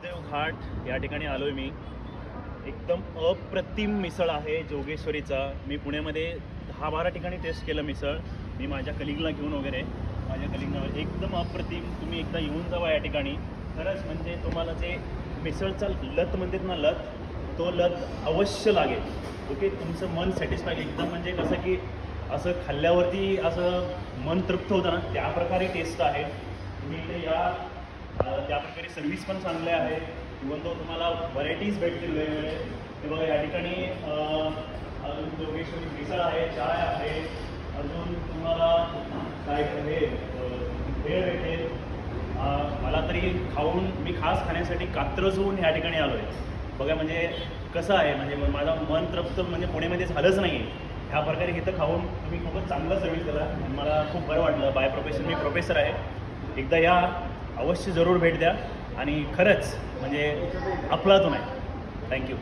महादेव घाट या ठिकाणी आलोय मी। एकदम अप्रतिम मिसळ आहे जोगेश्वरीचा। मी पुण्यामध्ये 10-12 ठिकाणी टेस्ट केलं मिसळ, मी माझ्या कलिगला घेऊन वगैरे। माझ्या कलिगला एकदम अप्रतिम, तुम्ही एकदा येऊन जावा या ठिकाणी। खरंच म्हणजे तुम्हाला जे मिसळचा लत म्हणतात ना, तो लत अवश्य लागेल। ओके, तुमचं मन सॅटिस्फाईड एकदम, म्हणजे कसं की असं खाल्ल्यावरती असं मन तृप्त होतं ना, त्या प्रकारे टेस्ट आहे। तुम्ही इथे या, त्या प्रकारे सर्व्हिस पण चांगले आहे। इवन तो तुम्हाला व्हरायटीज भेटतील वेगवेगळे। ते बघा या ठिकाणी अजून जोगेश्वरी मिसळ आहे, चाय आहे, अजून तुम्हाला काय हे भेळ भेटेल। मला तरी खाऊन, मी खास खाण्यासाठी कात्रज होऊन या ठिकाणी आलो आहे। बघा म्हणजे कसं आहे, म्हणजे माझं मन तृप्त म्हणजे पुण्यामध्ये झालंच नाही आहे। ह्या प्रकारे इथं खाऊन तुम्ही खूपच चांगलं सर्व्हिस दिला, मला खूप बरं वाटलं। बाय प्रोफेशन मी प्रोफेसर आहे। एकदा या, अवश्य जरूर भेट द्या, आणि खरंच म्हणजे अफलातून आहे। थँक्यू।